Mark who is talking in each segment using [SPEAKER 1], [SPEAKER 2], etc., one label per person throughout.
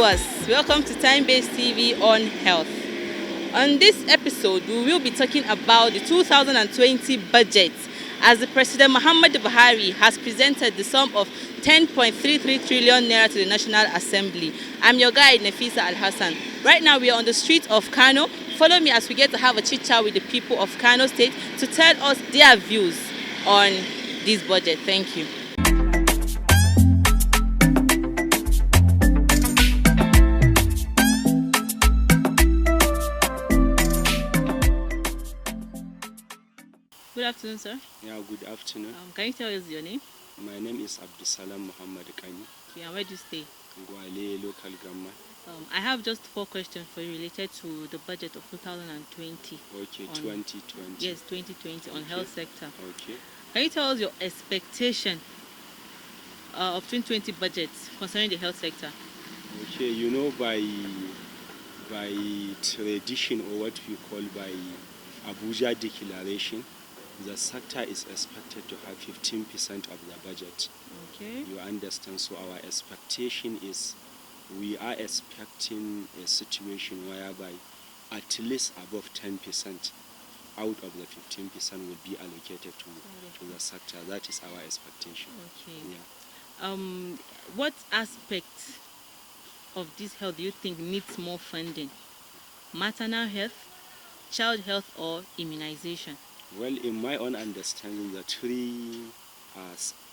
[SPEAKER 1] viewers, welcome to Time-Based TV on Health. On this episode, we will be talking about the 2020 budget as the President Muhammadu Buhari has presented the sum of 10.33 trillion naira to the National Assembly. I'm your guide, Nefisa Al-Hassan. Right now, we are on the streets of Kano. Follow me as we get to have a chit-chat with the people of Kano State to tell us their views on this budget. Thank you. Good afternoon, sir.
[SPEAKER 2] Yeah, good afternoon.
[SPEAKER 1] Can you tell us your name?
[SPEAKER 2] My name is Abdusalam Muhammad Kani.
[SPEAKER 1] Okay, and where do you stay?
[SPEAKER 2] Gwale local government.
[SPEAKER 1] I have just 4 questions for you related to the budget of 2020.
[SPEAKER 2] Okay, 2020.
[SPEAKER 1] Yes, 2020 on health sector.
[SPEAKER 2] Okay.
[SPEAKER 1] Can you tell us your expectation of 2020 budget concerning the health sector?
[SPEAKER 2] Okay, you know, by tradition, or what we call by Abuja Declaration, the sector is expected to have 15% of the budget.
[SPEAKER 1] Okay.
[SPEAKER 2] You understand? So our expectation is, we are expecting a situation whereby at least above 10% out of the 15% will be allocated to the sector. That is our expectation.
[SPEAKER 1] Okay.
[SPEAKER 2] Yeah.
[SPEAKER 1] What aspect of this health do you think needs more funding? Maternal health, child health, or immunization?
[SPEAKER 2] Well, in my own understanding, the three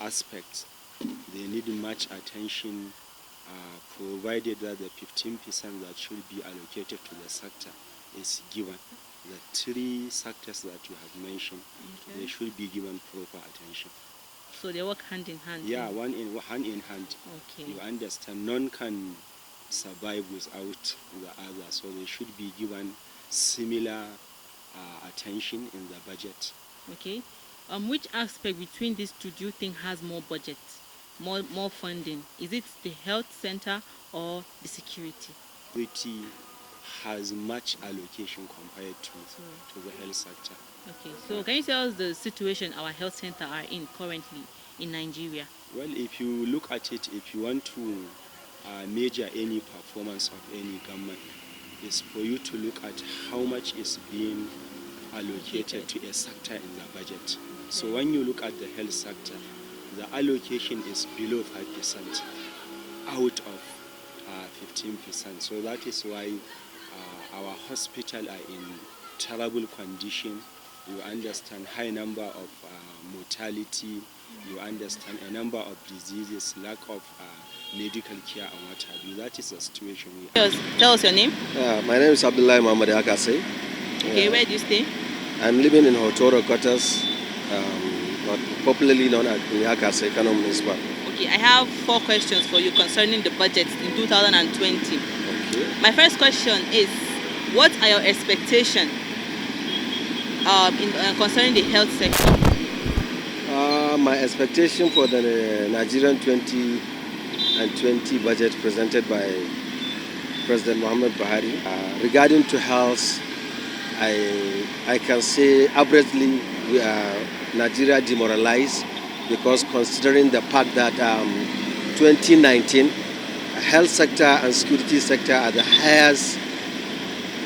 [SPEAKER 2] aspects, they need much attention, provided that the 15% that should be allocated to the sector is given. The three sectors that you have mentioned,
[SPEAKER 1] Okay.
[SPEAKER 2] they should be given proper attention.
[SPEAKER 1] So they work hand in hand?
[SPEAKER 2] Yeah, hand in hand.
[SPEAKER 1] Okay.
[SPEAKER 2] You understand, none can survive without the other, so they should be given similar attention in the budget.
[SPEAKER 1] Okay. Which aspect between these two do you think has more budget, more funding? Is it the health center or the security?
[SPEAKER 2] Security has much allocation compared to the health sector.
[SPEAKER 1] Okay. So can you tell us the situation our health center are in currently in Nigeria?
[SPEAKER 2] Well, if you look at it, if you want to measure any performance of any government, is for you to look at how much is being allocated to a sector in the budget. So when you look at the health sector, the allocation is below 5% out of 15%. So that is why our hospital are in terrible condition. You understand, high number of mortality, you understand a number of diseases, lack of medical care and what have you. That is the situation we have.
[SPEAKER 1] Tell us your name.
[SPEAKER 3] My name is Abdullah Muhammad Akase.
[SPEAKER 1] Okay, where do you stay?
[SPEAKER 3] I'm living in Hotoro Quarters, but popularly known as Akase, Kano Municipal.
[SPEAKER 1] Okay, I have 4 questions for you concerning the budget in 2020.
[SPEAKER 3] Okay.
[SPEAKER 1] My first question is, what are your expectations concerning the health sector?
[SPEAKER 3] My expectation for the Nigerian 2020 budget presented by President Muhammad Buhari regarding to health, I can say abruptly we are Nigeria demoralized, because considering the fact that 2019 health sector and security sector are the highest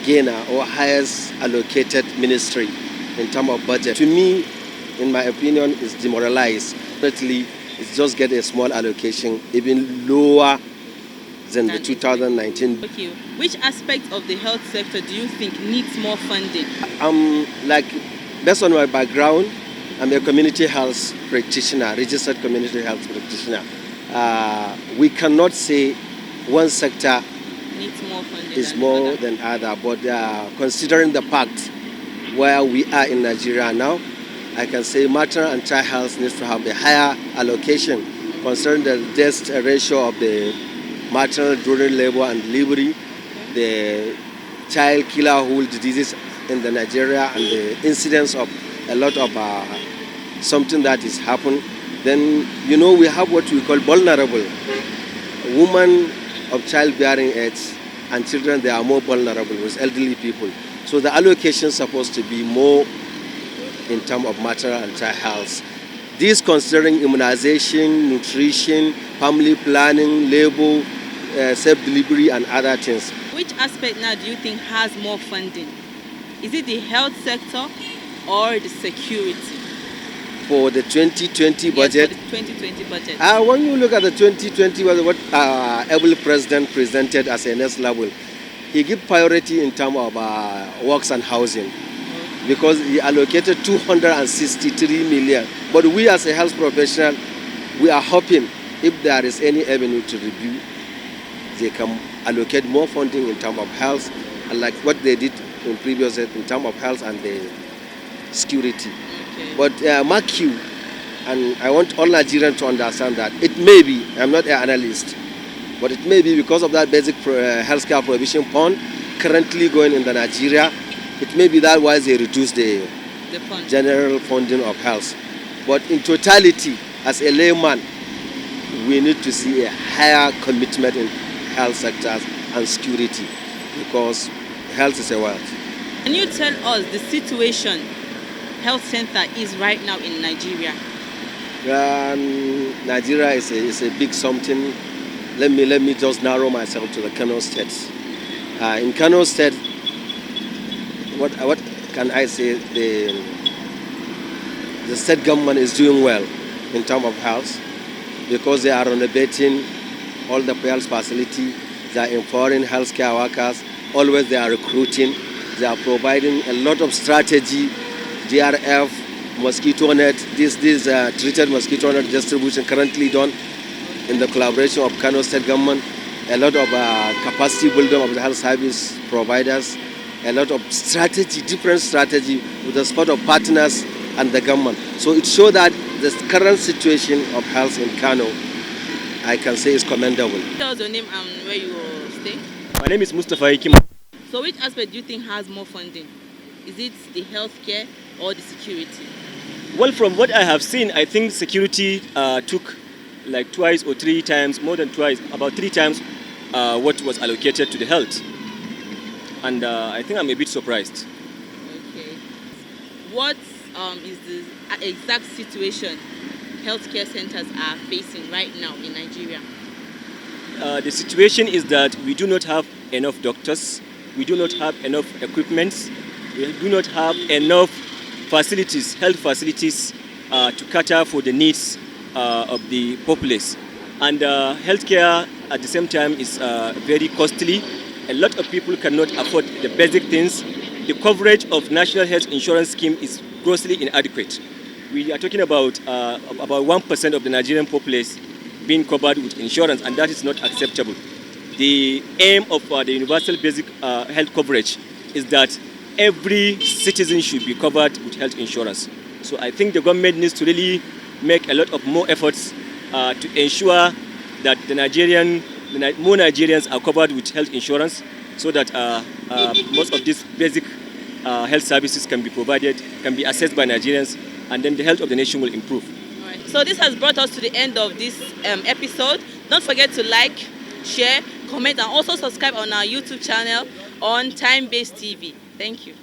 [SPEAKER 3] gainer or highest allocated ministry in terms of budget. To me, in my opinion, it's demoralized. Definitely, it's just get a small allocation, even lower than the 2019.
[SPEAKER 1] Okay, which aspect of the health sector do you think needs more funding?
[SPEAKER 3] Based on my background, I'm a community health practitioner, registered community health practitioner. We cannot say one sector
[SPEAKER 1] Needs more funding
[SPEAKER 3] is more than other, but considering the fact where we are in Nigeria now, I can say maternal and child health needs to have a higher allocation, considering the death ratio of the maternal during labor and delivery, the child killer diseases in the Nigeria, and the incidence of a lot of something that is happened. Then, you know, we have what we call vulnerable. Women of childbearing age and children, they are more vulnerable with elderly people. So the allocation is supposed to be more in terms of maternal and child health. This considering immunization, nutrition, family planning, labor, safe delivery and other things.
[SPEAKER 1] Which aspect now do you think has more funding? Is it the health sector or the security?
[SPEAKER 3] For the 2020 budget,
[SPEAKER 1] Yes, for the 2020 budget.
[SPEAKER 3] when you look at the 2020 budget, what able president presented as a next level, he gave priority in terms of works and housing, because he allocated 263 million. But we as a health professional, we are hoping if there is any avenue to review, they can allocate more funding in terms of health, and like what they did in previous years in terms of health and the security.
[SPEAKER 1] Okay.
[SPEAKER 3] But mark you, and I want all Nigerians to understand that it may be, I'm not an analyst, but it may be because of that basic healthcare provision fund currently going in the Nigeria, it may be that why they reduce the
[SPEAKER 1] fund.
[SPEAKER 3] general funding of health. But in totality, as a layman, we need to see a higher commitment in health sectors and security, because health is a wealth.
[SPEAKER 1] Can you tell us the situation health center is right now in Nigeria?
[SPEAKER 3] Nigeria is a big something. Let me just narrow myself to the Kano State. In Kano State, what can I say? The state government is doing well in terms of health, because they are renovating all the health facility. They are empowering healthcare workers. Always they are recruiting. They are providing a lot of strategy, DRF, mosquito net. This treated mosquito net distribution currently done in the collaboration of Kano State government. A lot of capacity building of the health service providers. A lot of strategy, different strategy with the support of partners and the government. So it shows that the current situation of health in Kano, I can say, is commendable.
[SPEAKER 1] Tell us your name and where you stay.
[SPEAKER 4] My name is Mustafa Ikim.
[SPEAKER 1] So which aspect do you think has more funding? Is it the healthcare or the security?
[SPEAKER 4] Well, from what I have seen, I think security took like twice or three times, more than twice, about three times what was allocated to the health. And I think I'm a bit surprised.
[SPEAKER 1] Okay. What is the exact situation healthcare centers are facing right now in Nigeria?
[SPEAKER 4] The situation is that we do not have enough doctors, we do not have enough equipment, we do not have enough facilities, health facilities to cater for the needs of the populace. And healthcare at the same time is very costly. A lot of people cannot afford the basic things. The coverage of National Health Insurance Scheme is grossly inadequate. We are talking about 1% of the Nigerian populace being covered with insurance, and that is not acceptable. The aim of the universal basic health coverage is that every citizen should be covered with health insurance. So I think the government needs to really make a lot of more efforts to ensure that more Nigerians are covered with health insurance, so that most of these basic health services can be provided, can be accessed by Nigerians, and then the health of the nation will improve.
[SPEAKER 1] All right. So this has brought us to the end of this episode. Don't forget to like, share, comment, and also subscribe on our YouTube channel on Time Based TV. Thank you.